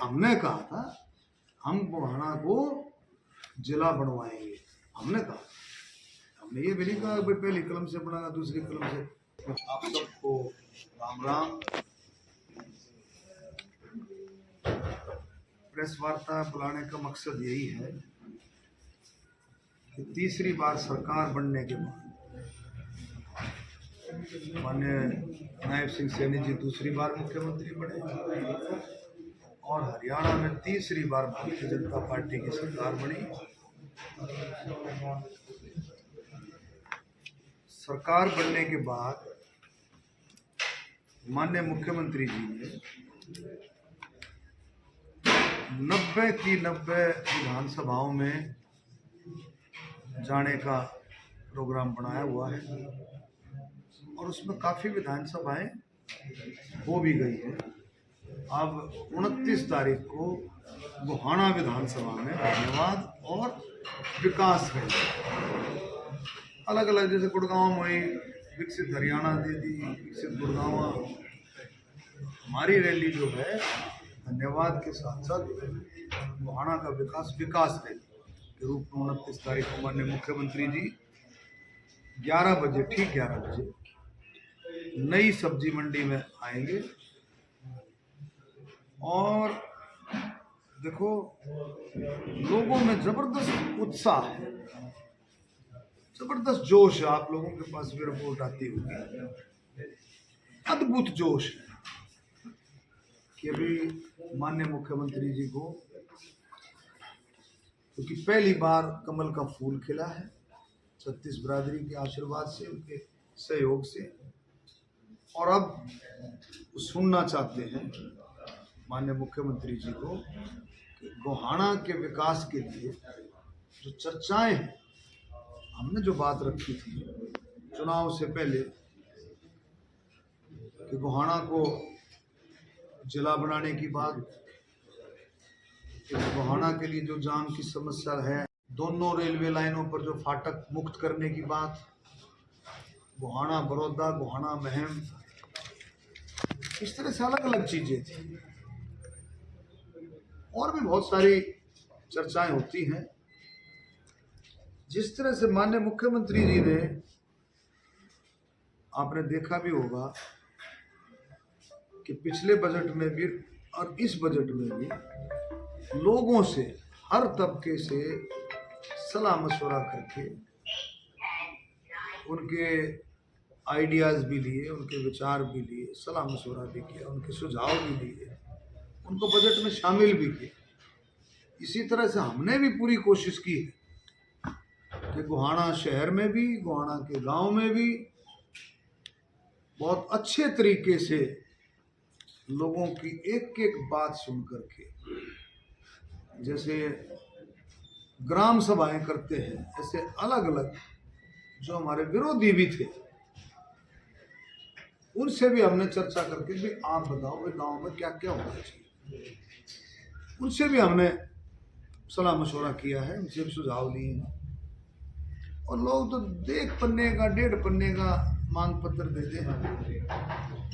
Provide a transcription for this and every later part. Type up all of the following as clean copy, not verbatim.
हमने कहा था हम गोहाना को जिला बनवाएंगे, हमने कहा, हमने ये भी नहीं कहा कि पहली कलम से बनाना दूसरी कलम से। आप सबको राम राम। प्रेस वार्ता बुलाने का मकसद यही है कि तीसरी बार सरकार बनने के बाद माननीय नायब सिंह सैनी जी दूसरी बार मुख्यमंत्री बने और हरियाणा में तीसरी बार भारतीय जनता पार्टी की सरकार बनी। सरकार बनने के बाद माननीय मुख्यमंत्री जी ने 90 की 90 विधानसभाओं में जाने का प्रोग्राम बनाया हुआ है और उसमें काफ़ी विधानसभाएं हो भी गई है। अब 29 तारीख को गोहाना विधानसभा में धन्यवाद और विकास है अलग अलग, जैसे गुड़गांव में विकसित हरियाणा दे दी, विकसित गुड़गांव। हमारी रैली जो है धन्यवाद के साथ साथ गोहाना का विकास रैली के रूप में 29 तारीख को माननीय मुख्यमंत्री जी 11 बजे, ठीक 11 बजे नई सब्जी मंडी में आएंगे। और देखो, लोगों में जबरदस्त उत्साह है, जबरदस्त जोश है। आप लोगों के पास भी रिपोर्ट आती होगी, अद्भुत जोश है कि अभी माननीय मुख्यमंत्री जी को, क्योंकि पहली बार कमल का फूल खिला है छत्तीस बिरादरी के आशीर्वाद से, उनके सहयोग से, और अब सुनना चाहते हैं माननीय मुख्यमंत्री जी को कि गोहाना के विकास के लिए जो चर्चाएं हैं, हमने जो बात रखी थी चुनाव से पहले कि गोहाना को जिला बनाने की बात, गोहाना के लिए जो जाम की समस्या है, दोनों रेलवे लाइनों पर जो फाटक मुक्त करने की बात, गोहाना बड़ौदा, गोहाना महम, इस तरह से अलग अलग चीजें थी और भी बहुत सारी चर्चाएं होती हैं। जिस तरह से माननीय मुख्यमंत्री जी ने, आपने देखा भी होगा कि पिछले बजट में भी और इस बजट में भी लोगों से, हर तबके से सलाह मशवरा करके उनके आइडियाज़ भी लिए, उनके विचार भी लिए, सलाह मशवरा भी किया, उनके सुझाव भी लिए, उनको बजट में शामिल भी किया। इसी तरह से हमने भी पूरी कोशिश की है कि गोहाना शहर में भी, गोहाना के गांव में भी बहुत अच्छे तरीके से लोगों की एक एक बात सुन करके, जैसे ग्राम सभाएं करते हैं, ऐसे अलग अलग जो हमारे विरोधी भी थे उनसे भी हमने चर्चा करके भी आप बताओ भाई गांव में क्या क्या होना चाहिए, उनसे भी हमने सलाह मशवरा किया है, उनसे भी सुझाव लिए हैं। और लोग तो 1 पन्ने का 1.5 पन्ने का मांग पत्र देते हैं,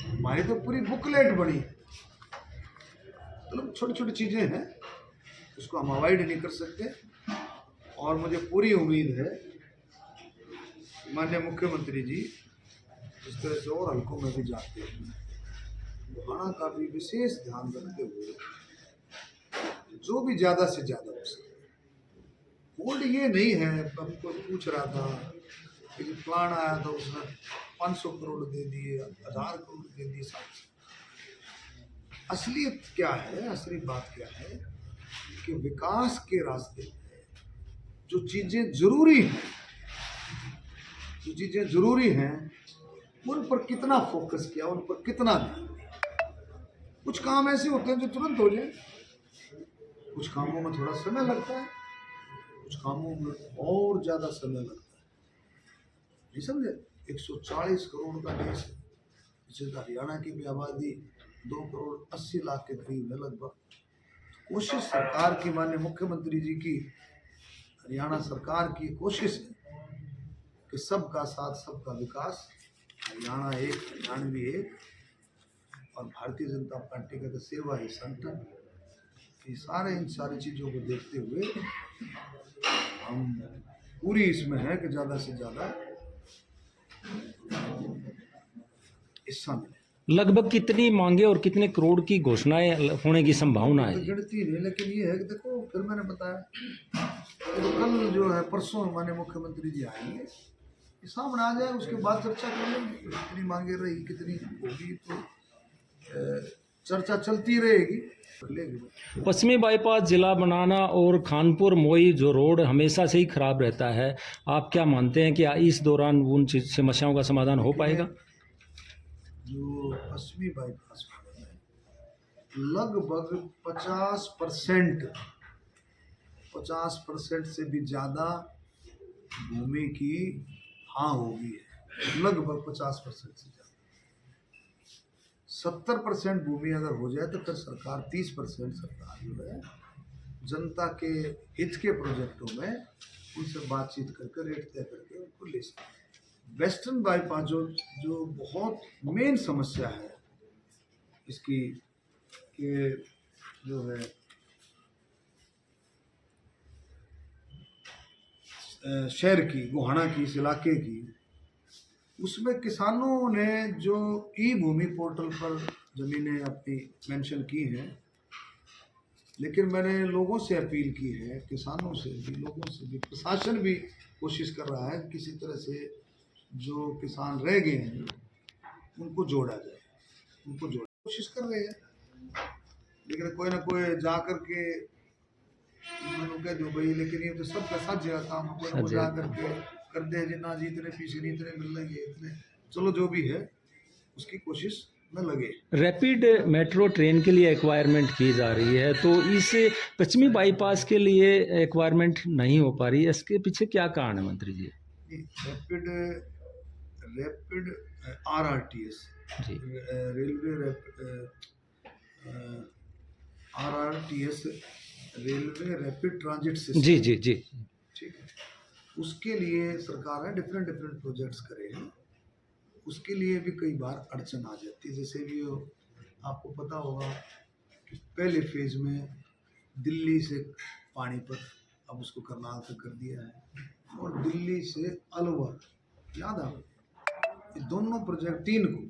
हमारी तो पूरी बुकलेट बनी। मतलब छोटी छोटी चीजें हैं, उसको हम अवॉइड नहीं कर सकते। और मुझे पूरी उम्मीद है माननीय मुख्यमंत्री जी इस तरह से और हल्कों में भी जाते हैं, गोहाना का भी विशेष ध्यान रखते हुए जो भी ज्यादा से ज्यादा हो सके। बोर्ड ये नहीं है, अब कोई पूछ रहा था कि प्लान आया था उसने 500 करोड़ दे दिए, 1000 करोड़ दे दिए। असलियत क्या है, असली बात क्या है कि विकास के रास्ते में जो चीजें जरूरी हैं, जो चीजें जरूरी हैं उन पर कितना फोकस किया, उन पर कितना दिया। कुछ काम ऐसे होते हैं जो तुरंत हो जाए, कुछ कामों में थोड़ा समय लगता है, कुछ कामों में और ज्यादा समय लगता है। नहीं समझे, 140 करोड़ का देश है, जिससे हरियाणा की भी आबादी 2 करोड़ 80 लाख के करीब है लगभग। कोशिश सरकार की, माननीय मुख्यमंत्री जी की, हरियाणा सरकार की कोशिश है कि सबका साथ सबका विकास, हरियाणा एक, हरियाणवी एक, और भारतीय जनता पार्टी का तो सेवा ही संगठन। ये इन सारी चीज़ों को देखते हुए हम पूरी इसमें है कि ज़्यादा से ज़्यादा हिस्सा मिले। लगभग कितनी मांगे और कितने करोड़ की घोषणाएं होने की संभावना है? तो गिनती नहीं, लेकिन ये है कि देखो फिर मैंने बताया तो कल जो है परसों हमारे मुख्यमंत्री जी आएंगे, ये सामने आ जाए, उसके बाद चर्चा कर लेंगे कितनी मांगे रही कितनी होगी, तो चर्चा चलती रहेगी। पश्चिमी बाईपास जिला बनाना और खानपुर मोई जो रोड हमेशा से ही खराब रहता है, आप क्या मानते हैं कि इस दौरान उन समस्याओं का समाधान हो पाएगा? जो पश्चिमी बाईपास है लगभग 50% से भी ज़्यादा भूमि की हाँ होगी है, लगभग 50% से ज़्यादा। 70% भूमि अगर हो जाए तो फिर सरकार 30% सरकार जो है जनता के हित के प्रोजेक्टों में उनसे बातचीत करके रेट तय करके उनको ले सकते। वेस्टर्न बाईपास जो बहुत मेन समस्या है इसकी कि जो है शहर की गोहाना की इस इलाके की, उसमें किसानों ने जो ई भूमि पोर्टल पर ज़मीनें अपनी मेंशन की हैं, लेकिन मैंने लोगों से अपील की है, किसानों से भी, लोगों से भी, प्रशासन भी कोशिश कर रहा है किसी तरह से जो किसान रह गए हैं उनको जोड़ा जाए, उनको जोड़ कोशिश कर रहे हैं, लेकिन कोई ना कोई जा कर के मैंने कह दो भाई, लेकिन ये तो सबका साथ जगह काम, कोई ना कोई जा करके कर दे जी ना जी इतने पीछे नहीं, इतने मिल रहे इतने, चलो जो भी है उसकी कोशिश में लगे। रैपिड मेट्रो ट्रेन के लिए एक्वायरमेंट की जा रही है, तो इस पश्चिमी बाईपास के लिए एक्वायरमेंट नहीं हो पा रही है, इसके पीछे क्या कारण है मंत्री जी? Rapid RRTS railway RRTS railway rapid transit system, जी जी जी, ठीक है, उसके लिए सरकार ने डिफरेंट प्रोजेक्ट्स करे हैं, उसके लिए भी कई बार अड़चन आ जाती है। जैसे भी आपको पता होगा कि पहले फेज में दिल्ली से पानीपत, अब उसको करनाल तक कर दिया है, और दिल्ली से अलवर, याद आ, ये दोनों प्रोजेक्ट 3 को,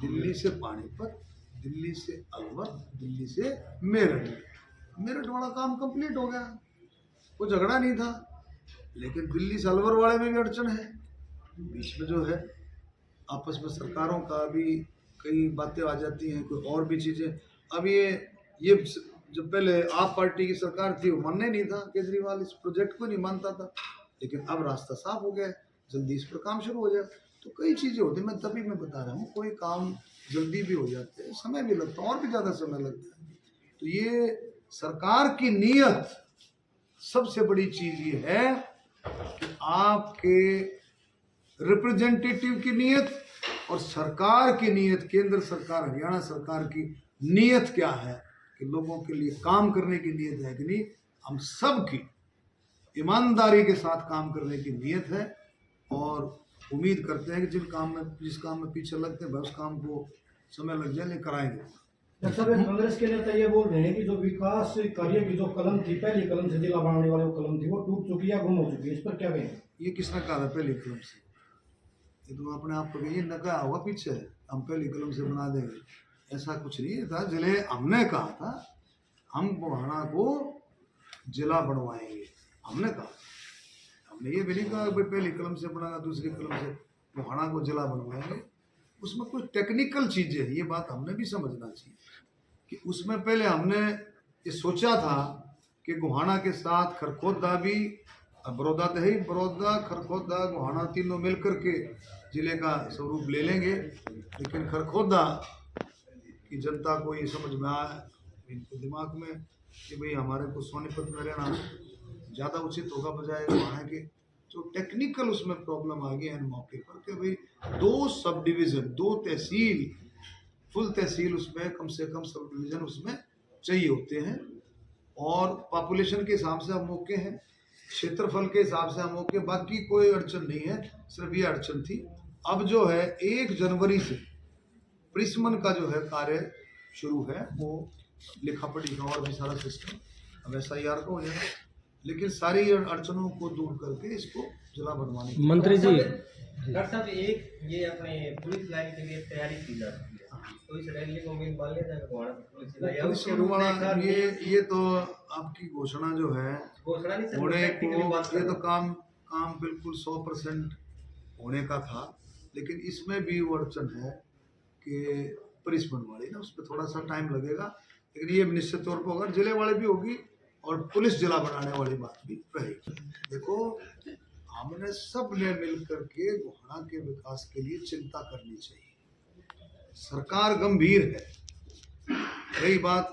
दिल्ली से पानीपत, दिल्ली से अलवर, दिल्ली से मेरठ वाला काम कंप्लीट हो गया, कोई झगड़ा नहीं था, लेकिन दिल्ली से अलवर वाले में भी अड़चन है, बीच में जो है आपस में सरकारों का भी कई बातें आ जाती हैं, कोई और भी चीज़ें। अब ये जब पहले आप पार्टी की सरकार थी वो मानने नहीं था, केजरीवाल इस प्रोजेक्ट को नहीं मानता था, लेकिन अब रास्ता साफ हो गया, जल्दी इस पर काम शुरू हो जाए। तो कई चीज़ें होती हैं, मैं तभी मैं बता रहा हूँ, कोई काम जल्दी भी हो जाते हैं, समय भी लगता है, और भी ज़्यादा समय लगता है। तो ये सरकार की नीयत, सबसे बड़ी चीज़ ये है कि आपके रिप्रेजेंटेटिव की नीयत और सरकार की नीयत, केंद्र सरकार, हरियाणा सरकार की नीयत क्या है कि लोगों के लिए काम करने की नीयत है कि नहीं। हम सब की ईमानदारी के साथ काम करने की नीयत है, और उम्मीद करते हैं कि जिस काम में पीछे लगते हैं उस काम को समय लग जाए, लेकिन कराएंगे। कांग्रेस के नेता ये बोल रहे हैं कि जो विकास कार्य की जो कलम थी, पहली कलम से जिला बनाने वाली वो कलम थी, वो टूट चुकी है, गुम हो चुकी है, इस पर क्या कहें? ये किसने कहा था पहली कलम से? ये तुम अपने आप को कहिए, न कहा होगा पीछे हम पहली कलम से बना देंगे, ऐसा कुछ नहीं था। जिले हमने कहा था हम गोहाना को जिला बनवाएंगे, हमने कहा, हमने ये भी नहीं कहा भाई पहली कलम से बनाना, दूसरी कलम से गोहाना को जिला बनवाएंगे। उसमें कुछ टेक्निकल चीज़ें हैं, ये बात हमने भी समझना चाहिए कि उसमें पहले हमने ये सोचा था कि गोहाना के साथ खरखोदा भी, बड़ौदा तो है ही, बड़ौदा खरखोदा गोहाना तीनों मिलकर के जिले का स्वरूप ले लेंगे, लेकिन खरखोदा की जनता को ये समझ में आया, इनके दिमाग में कि भाई हमारे को सोनीपत में रहना ज़्यादा उचित होगा बजाय गोहाना के। तो टेक्निकल उसमें प्रॉब्लम आ गई है मौके पर कि भाई 2 सब डिवीज़न, 2 तहसील, फुल तहसील उसमें कम से कम सब डिवीज़न उसमें चाहिए होते हैं, और पॉपुलेशन के हिसाब से हम मौके हैं, क्षेत्रफल के हिसाब से हम मौके, बाकी कोई अड़चन नहीं है, सिर्फ ये अड़चन थी। अब जो है 1 जनवरी से परिसमन का जो है कार्य शुरू है, वो लिखा पढ़ी का और भी सारा सिस्टम अब SIR का हो जाएगा, लेकिन सारी अड़चनों को दूर करके इसको जिला बनवाने की मंत्री जी डॉक्टर साहब एक ये अपने पुलिस लाइन के लिए तैयारी की जा रही है, तो इस रैली को मिल मान लिया जाएगा गोहाना पुलिस लाइन या उसके रूप में ये तो आपकी घोषणा जो है घोषणा नहीं होने प्रैक्टिकली बात को, ये तो काम बिल्कुल 100% होने का था, लेकिन इसमें भी वो अड़चन है कि पुलिस बनवाली ना, उस पर थोड़ा सा टाइम लगेगा, लेकिन ये निश्चित तौर पर होगा, जिले वाले भी होगी और पुलिस जिला बनाने वाली बात भी रहेगी। देखो हमने सब ने मिल करके गोहाना के विकास के लिए चिंता करनी चाहिए, सरकार गंभीर है। रही बात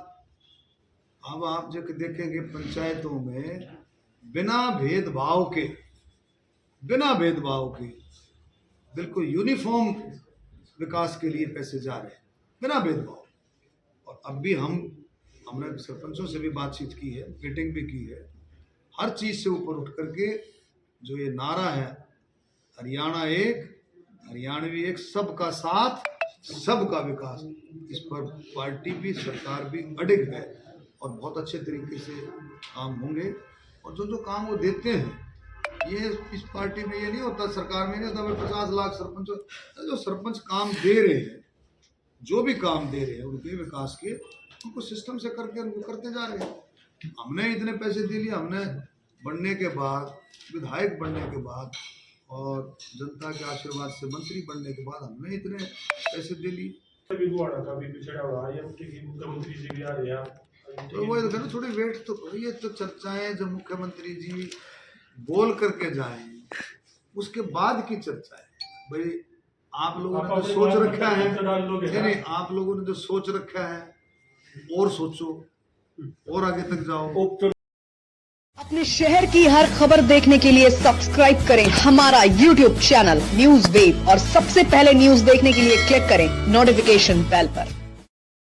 अब आप जो देखेंगे पंचायतों में बिना भेदभाव के बिल्कुल यूनिफॉर्म विकास के लिए पैसे जा रहे हैं बिना भेदभाव। और अब भी हमने सरपंचों से भी बातचीत की है, मीटिंग भी की है, हर चीज से ऊपर उठ करके जो ये नारा है हरियाणा एक हरियाणवी एक, सबका साथ सबका विकास, इस पर पार्टी भी सरकार भी अडिग है और बहुत अच्छे तरीके से काम होंगे। और जो काम वो देते हैं ये इस पार्टी में ये नहीं होता, सरकार में नहीं होता भाई 50 लाख सरपंच, जो सरपंच काम दे रहे हैं, जो भी काम दे रहे हैं उनके विकास के, उनको सिस्टम से करके उनको करते जा रहे हैं। हमने इतने पैसे दे लिए, हमने बनने के बाद, विधायक बनने के बाद और जनता के आशीर्वाद से मंत्री बनने के बाद हमने इतने पैसे दे लिए। मुख्यमंत्री जी भी आ रहे हैं, तो वो इधर थोड़ी वेट तो करो, ये तो चर्चाएं जब मुख्यमंत्री जी बोल करके जाएं उसके बाद की चर्चा है। भाई आप लोगों ने जो सोच रखा है, नहीं आप लोगों ने जो सोच रखा है और सोचो और आगे तक जाओ। अपने शहर की हर खबर देखने के लिए सब्सक्राइब करें हमारा YouTube चैनल न्यूज़ वेव और सबसे पहले न्यूज़ देखने के लिए क्लिक करें नोटिफिकेशन बेल पर।